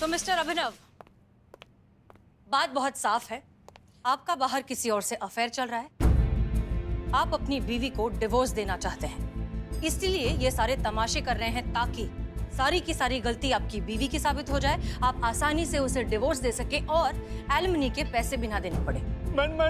तो मिस्टर अभिनव, बात बहुत साफ है, आपका बाहर किसी और से अफेयर चल रहा है। आप अपनी बीवी को डिवोर्स देना चाहते हैं, इसलिए ये सारे तमाशे कर रहे हैं ताकि सारी की सारी गलती आपकी बीवी की साबित हो जाए, आप आसानी से उसे डिवोर्स दे सके और एलिमनी के पैसे भी ना देने पड़े।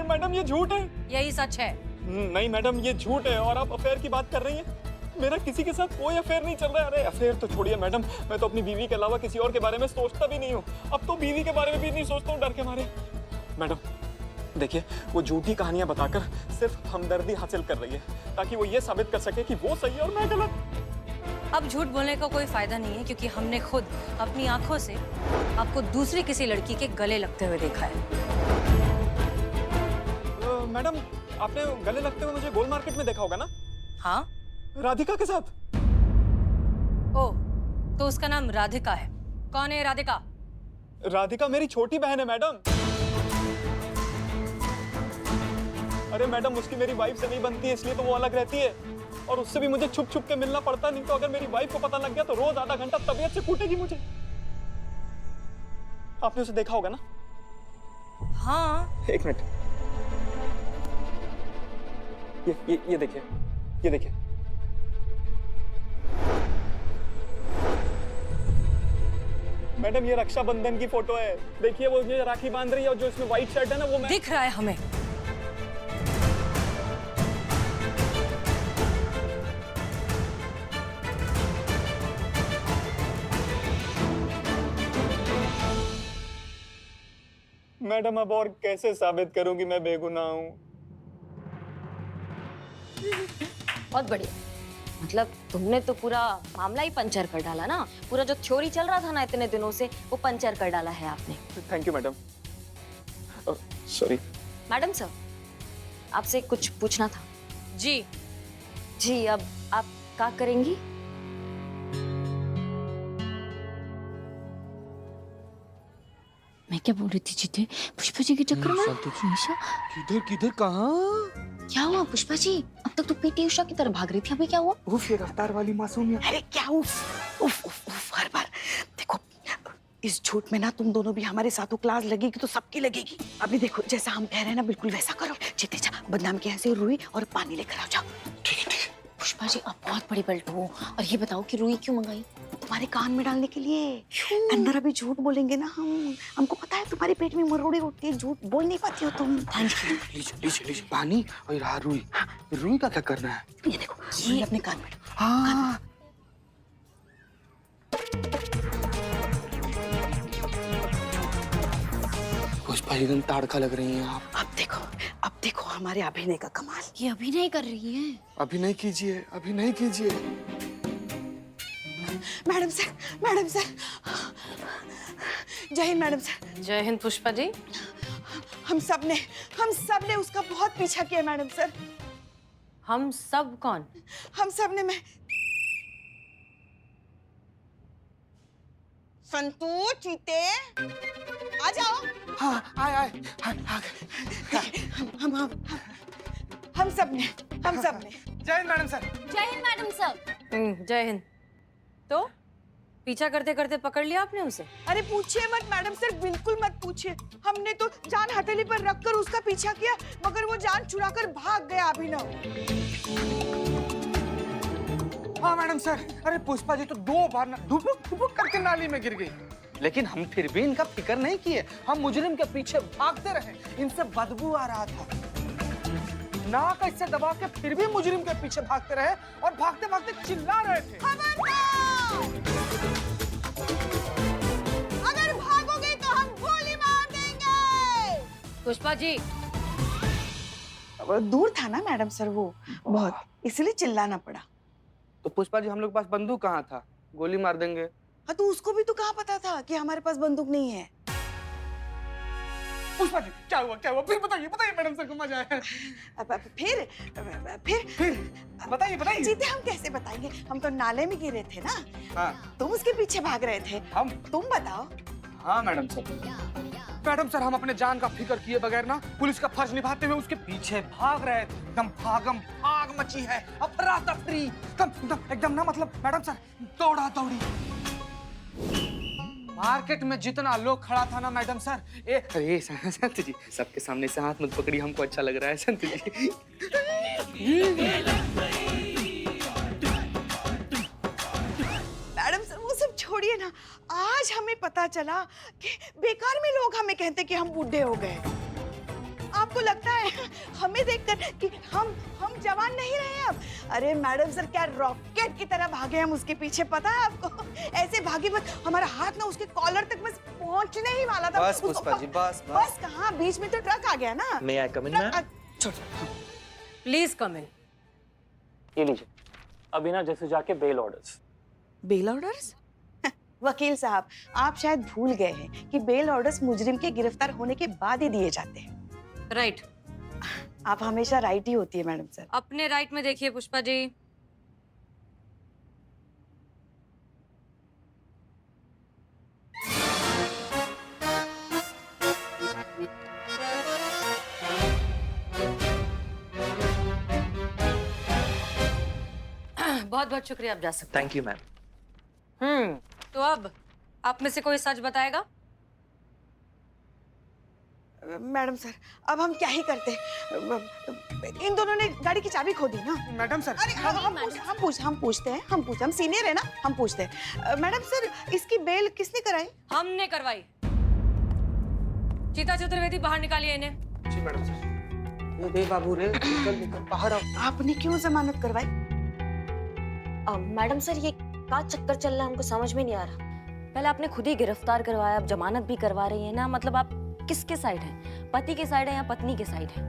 मैडम ये झूठ है। यही सच है। नहीं मैडम, ये झूठ है और आप अफेयर की बात कर रही हैं। मेरा किसी के साथ कोई अफेयर नहीं चल रहा है। अरे अफेयर तो छोड़िए मैडम, मैं तो अपनी बीवी के अलावा किसी और के बारे में सोचता भी नहीं हूँ। अब तो बीवी के बारे में भी नहीं सोचता हूँ डर के मारे। मैडम देखिए, वो झूठी कहानियां बताकर सिर्फ हमदर्दी हासिल कर रही है ताकि वो ये साबित कर सके कि वो सही है और मैं गलत। अब झूठ बोलने का कोई फायदा नहीं है, क्योंकि हमने खुद अपनी आंखों से आपको दूसरी किसी लड़की के गले लगते हुए देखा है। मैडम आपने गले लगते हुए मुझे गोल मार्केट में देखा होगा ना? हाँ। राधिका के साथ। ओह, तो उसका नाम राधिका है। कौन है राधिका? राधिका मेरी छोटी बहन है मैडम। अरे मैडम, उसकी मेरी वाइफ से नहीं बनती है, इसलिए तो वो अलग रहती है और उससे भी मुझे छुप छुप के मिलना पड़ता, नहीं तो अगर मेरी वाइफ को पता लग गया तो रोज आधा घंटा तबीयत से कूटेगी मुझे। आपने उसे देखा होगा ना? हाँ। एक मिनट, ये देखिए, ये देखिए। मैडम ये रक्षाबंधन की फोटो है, देखिए वो मुझे राखी बांध रही है और जो इसमें व्हाइट शर्ट है ना वो मैं। दिख रहा है हमें। मैडम अब और कैसे साबित करूं कि मैं बेगुनाह हूं? बहुत बढ़िया। मतलब तुमने तो पूरा मामला ही पंचर कर डाला ना। पूरा जो थ्योरी चल रहा था ना इतने दिनों से, वो पंचर कर डाला है आपने। Thank you madam. Sorry madam sir, आपसे कुछ पूछना था। जी जी, अब आप क्या करेंगी? मैं क्या बोल रही थी जीते, पुष्पा जी के चक्कर में हमेशा। किधर किधर कहाँ? क्या हुआ पुष्पा जी? अब तक तो पीटी उषा की तरह भाग रही थी, अभी क्या हुआ? उफ, ये रफ्तार वाली मासूमियत। अरे क्या उफ उफ उफ उफ हर बार। देखो इस झूठ में ना तुम दोनों भी हमारे साथों क्लास लगेगी तो सबकी लगेगी। अभी देखो जैसा हम कह रहे हैं ना बिल्कुल वैसा करो। जीते जा, बदनाम के यहाँ से रुई और पानी लेकर आओ, जाओ। ठीक है ठीक है। पुष्पा जी आप बहुत बड़ी पलटू हो। और ये बताओ कि रुई क्यों मंगाई? तुम्हारे कान में डालने के लिए। अंदर अभी झूठ बोलेंगे ना हमको पता है तुम्हारे पेट में मरोड़ी उठती है, झूठ बोल नहीं पाती हो तुम। Thank you. लीजिए लीजिए लीजिए पानी और रहा रुई। रुई का क्या करना है? ये देखो, ये अपने कान में। हाँ। पुष्पा एकदम ताड़का लग रही हैं आप। अब देखो हमारे अभिनय का कमाल। ये अभिनय कर रही है। अभिनय कीजिए, अभिनय कीजिए। मैडम सर जय हिंद मैडम सर। जय हिंद पुष्पा जी। हम सब ने उसका बहुत पीछा किया मैडम सर। हम सब कौन? हम सब ने। मैं संतू चीते आ जाओ। हाँ आए हम सब ने। जय हिंद मैडम सर। जय हिंद मैडम सर। जय हिंद। तो पीछा करते करते पकड़ लिया आपने उसे? अरे पूछिए मत मैडम सर, बिल्कुल मत पूछिए। हमने तो जान हथेली पर रखकर उसका पीछा किया, मगर वो जान छुड़ाकर भाग गया अभिनव। हाँ मैडम सर। अरे पुष्पा जी तो 2 बार ना धुपुक करके नाली में गिर गई, लेकिन हम फिर भी इनका फिक्र नहीं किए। हम मुजरिम के पीछे भागते रहे, इनसे बदबू आ रहा था। नाक ऐसे दबा के फिर भी मुजरिम के पीछे भागते रहे और भागते भागते चिल्ला रहे थे। अगर भागोगे तो हम गोली मार देंगे। पुष्पा जी दूर था ना मैडम सर वो बहुत, इसलिए चिल्लाना पड़ा। तो पुष्पा जी हम लोग के पास बंदूक कहाँ था? गोली मार देंगे। हाँ तो उसको भी तो कहाँ पता था कि हमारे पास बंदूक नहीं है। पुष्पा जी क्या हुआ फिर बताइए मैडम सर को मजा आया। फिर बताइए। जीते हम कैसे बताएंगे, हम तो नाले में गिरे थे ना। हाँ। तुम उसके पीछे भाग रहे थे। हम? तुम बताओ। हाँ मैडम सर हम अपने जान का फिक्र किए बगैर ना पुलिस का फर्ज निभाते हुए उसके पीछे भाग रहे थे। एकदम भाग मची है, अफरा तफरी एकदम ना, मतलब मैडम सर दौड़ा दौड़ी। मार्केट में जितना लोग खड़ा था ना मैडम सर, अरे संत जी, सबके सामने से हाथ मत पकड़ी, हमको अच्छा लग रहा है संत जी। मैडम सर वो सब छोड़िए ना, आज हमें पता चला कि बेकार में लोग हमें कहते कि हम बूढ़े हो गए। आपको लगता है हमें देखकर कि हम जवान नहीं रहे अब? अरे मैडम सर क्या रॉकेट की तरह भागे हम उसके पीछे, पता है आपको? ऐसे भागे बस हमारा हाथ ना उसके कॉलर तक बस पहुंचने ही वाला था। बस पुष्पा जी, बस बस कहाँ, बीच में तो ट्रक आ गया ना। मे आई कम इन मैम? प्लीज कम इन। ये लीजिए, अभी ना जैसे जाके बेल ऑर्डर्स। Bell orders? वकील साहब, आप शायद भूल गए हैं कि बेल ऑर्डर्स मुजरिम के गिरफ्तार होने के बाद ही दिए जाते हैं। राइट। आप हमेशा राइट ही होती है मैडम सर। अपने राइट में देखिए पुष्पा जी। बहुत बहुत शुक्रिया, आप जा सकते थैंक यू मैम। हैं। तो अब आप में से कोई सच बताएगा? मैडम सर अब हम क्या ही करते? इन दोनों ने गाड़ी की चाबी खो दी ना। मैडम सर, अरे हम पूछते हैं, हम सीनियर है ना, हम पूछते हैं। मैडम सर इसकी बेल किसने कराई? हमने करवाई। चीता चतुर्वेदी, बाहर निकालिए इन्हें। जी मैडम सर। ये बाबू रे, निकल बाहर आओ। आपने क्यों जमानत करवाई? मैडम सर ये क्या चक्कर चल रहा है, हमको समझ में नहीं आ रहा। पहले आपने खुद ही गिरफ्तार करवाया, अब जमानत भी करवा रही है ना, मतलब आप किसके साइड हैं? पति के साइड है या पत्नी के साइड है?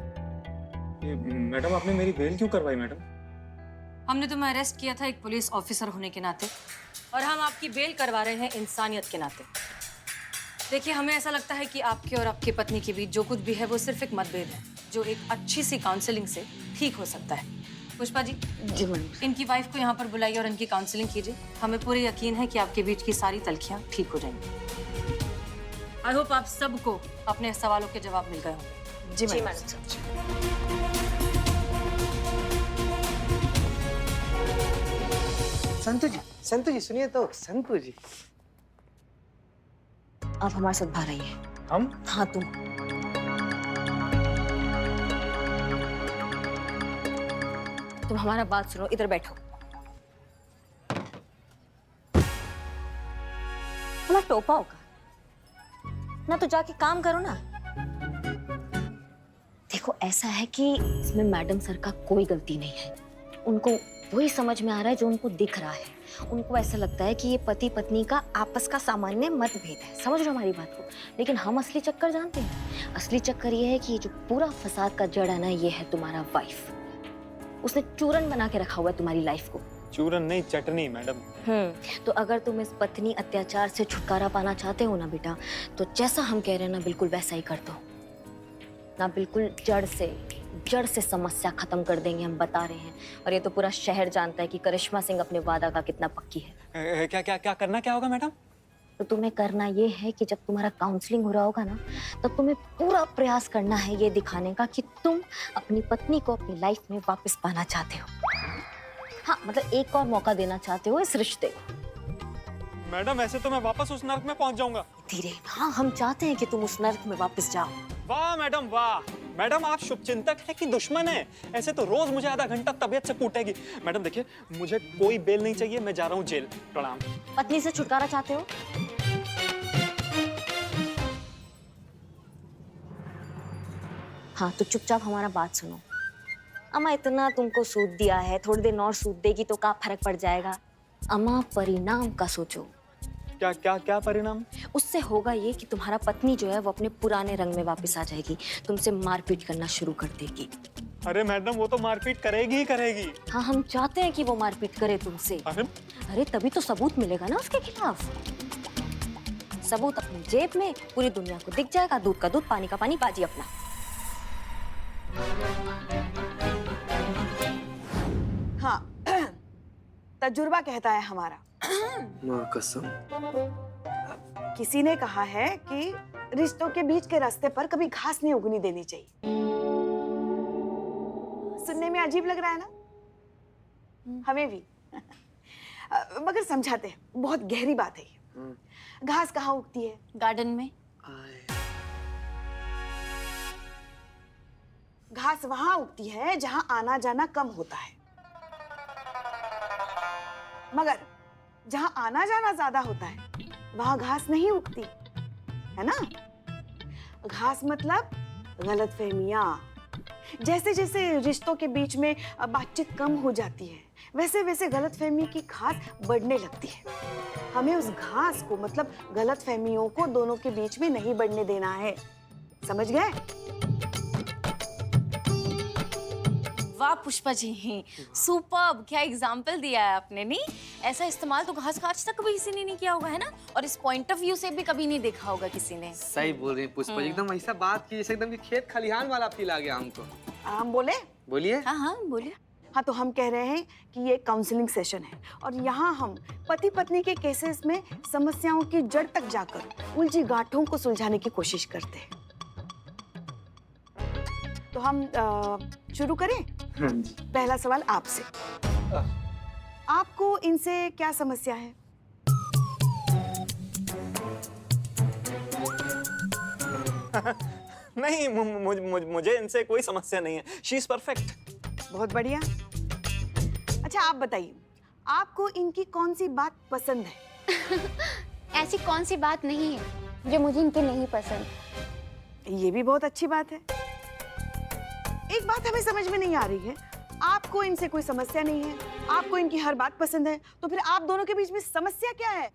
मैडम आपने मेरी बेल क्यों करवाई मैडम? हमने तुम्हें अरेस्ट किया था एक पुलिस ऑफिसर होने के नाते, और हम आपकी बेल करवा रहे हैं इंसानियत के नाते। देखिए, हमें ऐसा लगता है कि आपके और आपकी पत्नी के बीच जो कुछ भी है वो सिर्फ एक मतभेद है, जो एक अच्छी सी काउंसलिंग से ठीक हो सकता है। पुष्पा जी, जी मैडम। इनकी वाइफ को यहाँ पर बुलाइए और इनकी काउंसलिंग कीजिए। हमें पूरे यकीन है कि आपके बीच की सारी तलखियाँ ठीक हो जाएंगी। आई होप आप सबको अपने सवालों के जवाब मिल गए होंगे। जी मैडम सर। संतु जी सुनिए तो, संतु जी। आप हमारे साथ बाहर आइए। हम? हाँ तुम। तुम हमारा बात सुनो, इधर बैठो। हमारा टोपा होगा ना, तो जाके काम करो ना। देखो ऐसा है कि इसमें मैडम सर का कोई गलती नहीं है। उनको वही समझ में आ रहा है जो उनको दिख रहा है। उनको ऐसा लगता है कि ये पति पत्नी का आपस का सामान्य मतभेद है। समझ रहे हो हमारी बात को? लेकिन हम असली चक्कर जानते हैं। असली चक्कर ये है कि ये जो पूरा फसाद का जड़ है ना, ये है तुम्हारा वाइफ। उसने चूरन बना के रखा हुआ है तुम्हारी लाइफ को। चूरन नहीं, चटनी मैडम। तो अगर तुम इस पत्नी अत्याचार से छुटकारा पाना चाहते हो ना बेटा, तो जैसा हम कह रहे हैं ना, बिल्कुल वैसा ही कर दो ना। बिल्कुल जड़ से समस्या खत्म कर देंगे, हम बता रहे हैं। और ये तो पूरा शहर जानता है कि करिश्मा सिंह अपने वादा का कितना पक्की है। क्या करना क्या होगा मैडम? तो तुम्हें करना ये है कि जब तुम्हारा काउंसलिंग हो रहा होगा ना, तो तुम्हें पूरा प्रयास करना है ये दिखाने का कि तुम अपनी पत्नी को अपनी लाइफ में वापस पाना चाहते हो। हाँ, मतलब एक और मौका देना चाहते हो इस रिश्ते को। मैडम ऐसे तो मैं वापस उस नर्क में पहुंच जाऊंगा। धीरे। हाँ, हम चाहते हैं कि तुम उस नर्क में वापस जाओ। वाह मैडम वाह। मैडम आप शुभचिंतक है कि दुश्मन है? ऐसे तो रोज मुझे आधा घंटा तबीयत से कूटेगी। मैडम देखिए, मुझे कोई बेल नहीं चाहिए, मैं जा रहा हूँ जेल। प्रणाम। पत्नी से छुटकारा चाहते हो? हाँ, तो चुपचाप हमारा बात सुनो। अम्मा इतना तुमको सूद दिया है, थोड़ी देर और सूद देगी तो क्या फर्क पड़ जाएगा? अम्मा परिणाम का सोचो। क्या क्या क्या परिणाम? उससे होगा ये कि तुम्हारा पत्नी जो है वो अपने पुराने रंग में वापस आ जाएगी, तुमसे मारपीट करना शुरू कर देगी। अरे मैडम वो तो मारपीट करेगी ही करेगी। हाँ, हम चाहते हैं कि वो मारपीट करे तुमसे। अरे तभी तो सबूत मिलेगा ना उसके खिलाफ। सबूत अपनी जेब में, पूरी दुनिया को दिख जाएगा। दूध का दूध, पानी का पानी, बाजी अपना। हाँ तजुर्बा कहता है हमारा। माँ कसम। किसी ने कहा है कि रिश्तों के बीच के रास्ते पर कभी घास नहीं उगनी देनी चाहिए। सुनने में अजीब लग रहा है ना? हमें भी। मगर समझाते हैं, बहुत गहरी बात है ये। घास कहाँ उगती है? गार्डन में। घास वहां उगती है जहां आना जाना कम होता है, मगर जहां आना जाना ज्यादा होता है वहां घास नहीं उगती, है ना? घास मतलब गलतफहमियां। जैसे जैसे रिश्तों के बीच में बातचीत कम हो जाती है, वैसे वैसे गलतफहमी की घास बढ़ने लगती है। हमें उस घास को मतलब गलतफहमियों को दोनों के बीच में नहीं बढ़ने देना है, समझ गए? वाह पुष्पा जी, सुपर्ब, क्या एग्जाम्पल दिया है आपने। नहीं, ऐसा इस्तेमाल तो घास का आज तक कभी किसी ने नहीं किया होगा, है ना? और इस पॉइंट ऑफ व्यू से भी कभी नहीं देखा होगा किसी ने। सही बोल रही हैं पुष्पा जी, एकदम ऐसा बात की जैसे एकदम कि खेत खलिहान वाला फील आ गया हमको। हम बोले? बोलिए। हाँ हाँ बोलिए। हाँ, तो हम कह रहे हैं कि ये काउंसलिंग सेशन है और यहाँ हम पति पत्नी के केसेस में समस्याओं की जड़ तक जाकर उलझी गांठों को सुलझाने की कोशिश करते हैं। तो हम शुरू करें? पहला सवाल आपसे। आपको इनसे क्या समस्या है? नहीं, मुझे इनसे कोई समस्या नहीं है। She is perfect. बहुत बढ़िया। अच्छा, आप बताइए, आपको इनकी कौन सी बात पसंद है? ऐसी कौन सी बात नहीं है जो मुझे इनकी नहीं पसंद। ये भी बहुत अच्छी बात है। एक बात हमें समझ में नहीं आ रही है, आपको इनसे कोई समस्या नहीं है, आपको इनकी हर बात पसंद है, तो फिर आप दोनों के बीच में समस्या क्या है?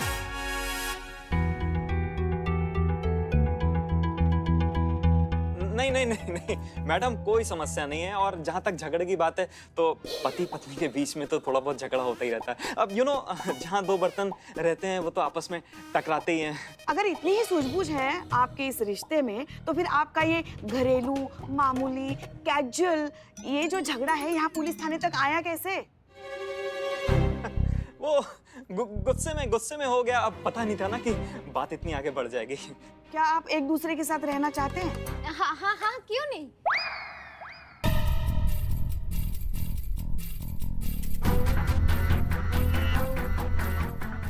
नहीं मैडम, कोई समस्या नहीं है। और जहाँ तक झगड़े की बात है तो पति पत्नी के बीच में तो थोड़ा बहुत झगड़ा होता ही रहता है। अब जहाँ दो बर्तन रहते हैं वो तो आपस में टकराते ही हैं। अगर इतनी ही सूझबूझ है आपके इस रिश्ते में, तो फिर आपका ये घरेलू मामूली कैजुअल ये जो झगड़ा है यहाँ पुलिस थाने तक आया कैसे? वो गुस्से में हो गया। अब पता नहीं था ना कि बात इतनी आगे बढ़ जाएगी। क्या आप एक दूसरे के साथ रहना चाहते हैं? हाँ हाँ हाँ, क्यों नहीं।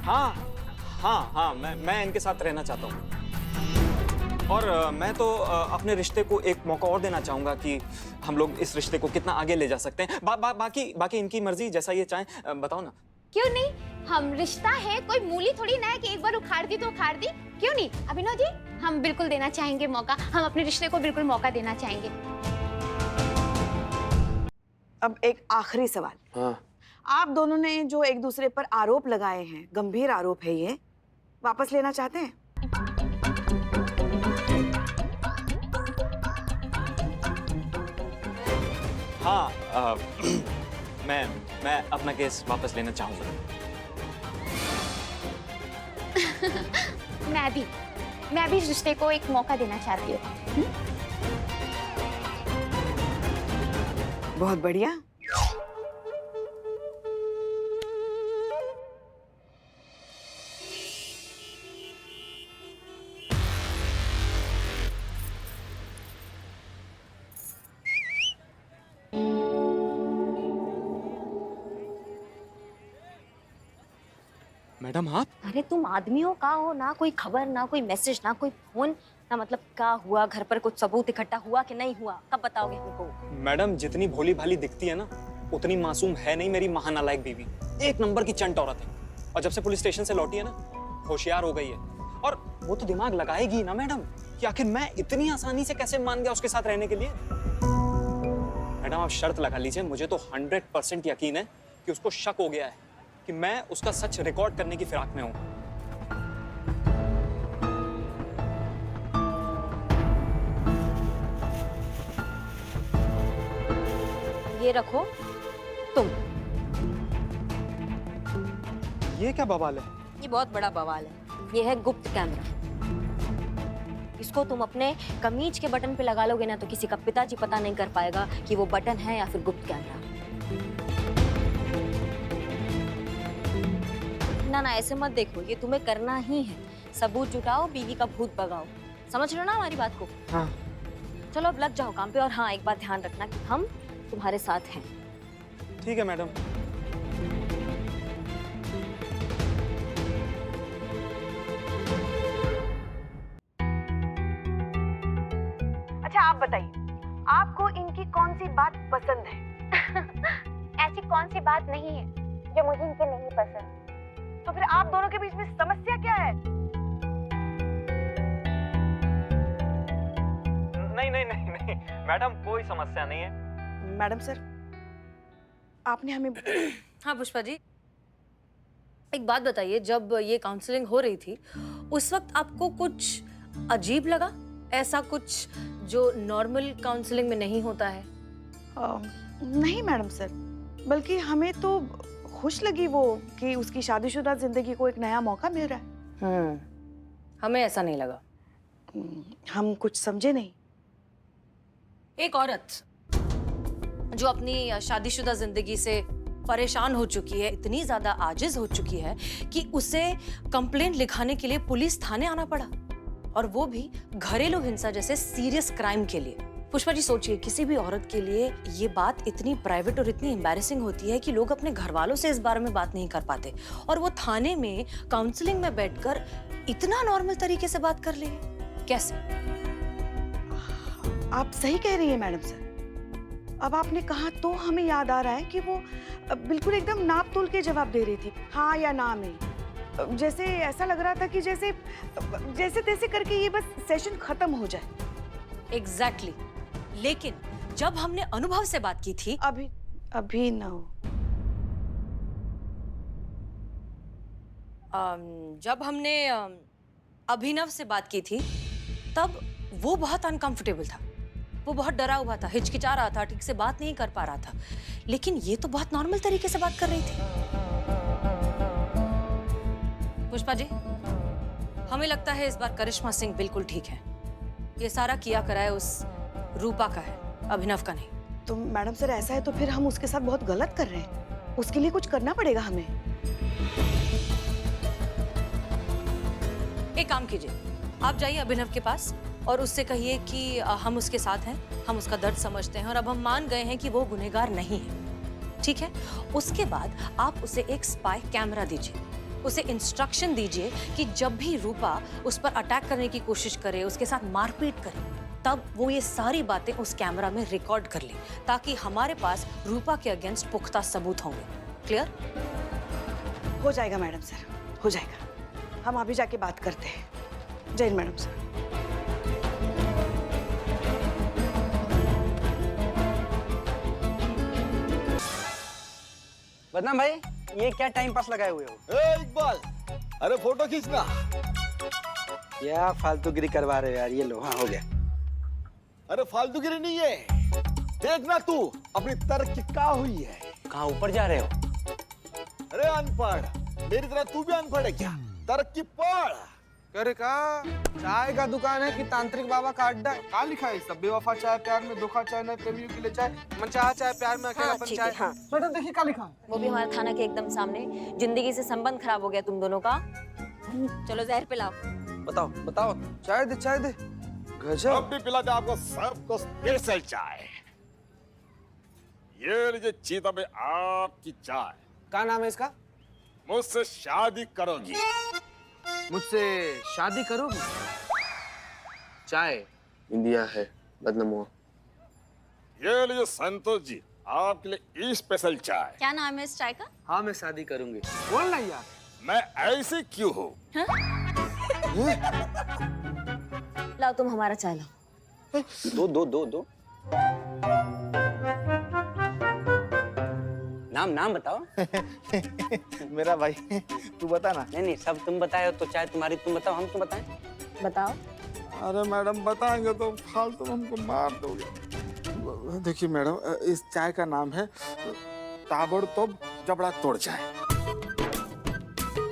हाँ, मैं इनके साथ रहना चाहता हूँ। और मैं तो अपने रिश्ते को एक मौका और देना चाहूंगा कि हम लोग इस रिश्ते को कितना आगे ले जा सकते हैं। बाकी इनकी मर्जी, जैसा ये चाहें। बताओ ना। क्यों नहीं, हम रिश्ता है, कोई मूली थोड़ी ना है कि एक बार उखाड़ दी तो उखाड़ दी। क्यों नहीं अभिनव जी, हम बिल्कुल देना चाहेंगे मौका, हम अपने रिश्ते को बिल्कुल मौका देना चाहेंगे। अब एक आखिरी सवाल। हाँ। आप दोनों ने जो एक दूसरे पर आरोप लगाए हैं, गंभीर आरोप है ये, वापस लेना चाहते हैं? हाँ, मैं अपना केस वापस लेना चाहूंगा। मैं भी इस रिश्ते को एक मौका देना चाहती हूँ। बहुत बढ़िया। मैडम आप? अरे तुम आदमियों का हो ना कोई खबर, ना कोई मैसेज, ना कोई फोन, ना मतलब क्या हुआ, घर पर कुछ सबूत इकट्ठा हुआ कि नहीं हुआ, कब बताओगे हमको? मैडम, जितनी भोली भाली दिखती है ना, उतनी मासूम है नहीं मेरी महानालायक बीवी। एक नंबर की चंट औरत है। और जब से पुलिस स्टेशन से लौटी है ना, होशियार हो गई है। और वो तो दिमाग लगाएगी ना मैडम कि आखिर मैं इतनी आसानी से कैसे मान गया उसके साथ रहने के लिए। मैडम, आप शर्त लगा लीजिए, मुझे तो 100% यकीन है कि उसको शक हो गया है कि मैं उसका सच रिकॉर्ड करने की फिराक में हूं। ये रखो तुम। ये क्या बवाल है? ये बहुत बड़ा बवाल है। ये है गुप्त कैमरा। इसको तुम अपने कमीज के बटन पे लगा लोगे ना, तो किसी का पिताजी पता नहीं कर पाएगा कि वो बटन है या फिर गुप्त कैमरा। ना ऐसे मत देखो, ये तुम्हें करना ही है। सबूत जुटाओ, बीवी का भूत भगाओ। समझ रहे हो ना हमारी बात को? हाँ। चलो अब लग जाओ काम पे। और हाँ, एक बात ध्यान रखना कि हम तुम्हारे साथ हैं। ठीक है मैडम। आप बताइए, आपको इनकी कौन सी बात पसंद है? ऐसी कौन सी बात नहीं है जो मुझे इनके नहीं पसंद। तो फिर आप दोनों के बीच में समस्या क्या है? नहीं मैडम, कोई समस्या नहीं है। मैडम सर, आपने हमें हाँ पुष्पा जी, एक बात बताइए, जब ये काउंसलिंग हो रही थी उस वक्त आपको कुछ अजीब लगा, ऐसा कुछ जो नॉर्मल काउंसलिंग में नहीं होता है? नहीं मैडम सर, बल्कि हमें तो खुश लगी वो कि उसकी शादीशुदा जिंदगी को एक नया मौका मिल रहा है। हमें ऐसा नहीं लगा। हम कुछ समझे नहीं। एक औरत जो अपनी शादीशुदा जिंदगी से परेशान हो चुकी है, इतनी ज्यादा आजिज हो चुकी है कि उसे कंप्लेंट लिखाने के लिए पुलिस थाने आना पड़ा, और वो भी घरेलू हिंसा जैसे सीरियस क्राइम के लिए। पुष्पा जी सोचिए, किसी भी औरत के लिए ये बात इतनी प्राइवेट और इतनी एम्बैरेसिंग होती है कि लोग अपने घर वालों से इस बारे में बात नहीं कर पाते, और वो थाने में काउंसलिंग में बैठकर इतना नॉर्मल तरीके से बात कर ले, कैसे? आप सही कह रही हैं मैडम सर। अब आपने कहा तो हमें याद आ रहा है कि वो बिल्कुल एकदम नाप तोल के जवाब दे रही थी, हाँ या ना में। जैसे ऐसा लग रहा था कि जैसे तैसे करके ये बस सेशन खत्म हो जाए। एग्जैक्टली। लेकिन जब हमने अनुभव से बात की थी, अभी ना हो। जब हमने अभिनव से बात की थी, तब वो बहुत अनकंफर्टेबल था, वो बहुत डरा हुआ था, हिचकिचा रहा था, ठीक से बात नहीं कर पा रहा था। लेकिन ये तो बहुत नॉर्मल तरीके से बात कर रही थी। पुष्पा जी, हमें लगता है इस बार करिश्मा सिंह बिल्कुल ठीक है। ये सारा किया कराया उस रूपा का है, अभिनव का नहीं। तो मैडम सर, ऐसा है तो फिर हम उसके साथ बहुत गलत कर रहे हैं। उसके लिए कुछ करना पड़ेगा हमें। एक काम कीजिए, आप जाइए अभिनव के पास और उससे कहिए कि हम उसके साथ हैं, हम उसका दर्द समझते हैं और अब हम मान गए हैं कि वो गुनहगार नहीं है, ठीक है? उसके बाद आप उसे एक स्पाई कैमरा दीजिए, उसे इंस्ट्रक्शन दीजिए कि जब भी रूपा उस पर अटैक करने की कोशिश करे, उसके साथ मारपीट करे, तब वो ये सारी बातें उस कैमरा में रिकॉर्ड कर ले, ताकि हमारे पास रूपा के अगेंस्ट पुख्ता सबूत होंगे। क्लियर? हो जाएगा मैडम सर, हो जाएगा। हम अभी जाके बात करते हैं। जय हिंद मैडम सर। बदनाम भाई, ये क्या टाइम पास लगाए हुए हो? इकबाल, अरे फोटो खींचना। क्या फालतूगिरी करवा रहे हो यार? ये लो, हाँ हो गया। अरे फालतूगिरी नहीं है, देखना तू अपनी तरक्की क्या हुई है। कहाँ ऊपर जा रहे हो? अरे अनपढ़, मेरी तरह तू भी अनपढ़ है क्या? तरक्की पढ़। करे का चाय का दुकान है कि तांत्रिक बाबा का अड्डा है? कहाँ लिखा है? सब बेवफा चाय प्यार में धोखा चाय, न प्रेमियों के लिए चाय, मनचाहा चाय प्यार में अकेलापन ठीक चाय। है, हाँ। मैडम देखिए क्या लिखा है। वो भी हमारे थाना के एकदम सामने। जिंदगी से संबंध खराब हो गया तुम दोनों का। चलो जहर पिलाओ। बताओ बताओ। चाय दे, चाय दे। गजब। अब भी पिला दे आपको सबको स्पेशल चाय। ये लीजिए चीता में आपकी चाय। क्या नाम है इसका? मुझसे शादी करोगी? मुझसे शादी करोगी? चाय इंडिया है, बदनाम हुआ। ये लीजिए संतोष जी, आपके लिए स्पेशल चाय। क्या नाम है इस चाय का? हाँ मैं शादी करूंगी। बोल ना यार। मैं ऐसे क्यों हूँ? लाओ तुम हमारा चाय लाओ। दो दो दो दो। नाम बताओ। मेरा भाई, तू बता ना। नहीं सब तुम बताए हो तो चाय तुम्हारी, तुम बताओ, हम तुम बताएं। बताओ। अरे मैडम बताएंगे तो फालतू में हमको मार दोगे। देखिए मैडम, इस चाय का नाम है ताबड़तोड़ जबड़ा तोड़ चाय।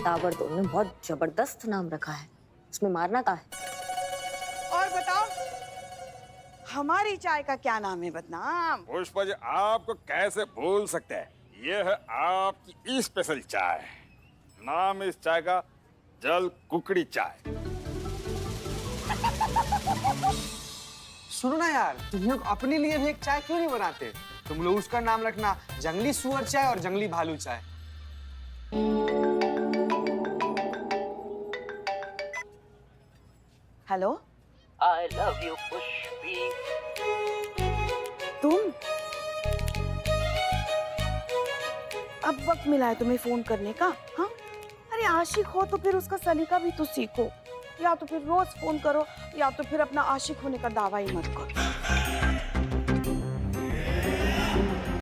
ताबड़तोड़ ने बहुत जबरदस्त नाम रखा है, उसमें मारना का है। और बताओ, हमारी चाय का क्या नाम है बदनाम? पुष्पा जी, आपको कैसे भूल सकते हैं? ये है आपकी स्पेशल चाय। नाम इस चाय का जल कुकड़ी चाय। सुनो ना यार, तुम लोग अपने लिए भी एक चाय क्यों नहीं बनाते? तुम लोग उसका नाम रखना जंगली सुअर चाय और जंगली भालू चाय। Hello. I love you Pushpi. तुम अब वक्त मिला है तुम्हें फोन करने का? हाँ, अरे आशिक हो तो फिर उसका सलीका भी तो सीखो। या तो फिर रोज फोन करो या तो फिर अपना आशिक होने का दावा ही मत करो।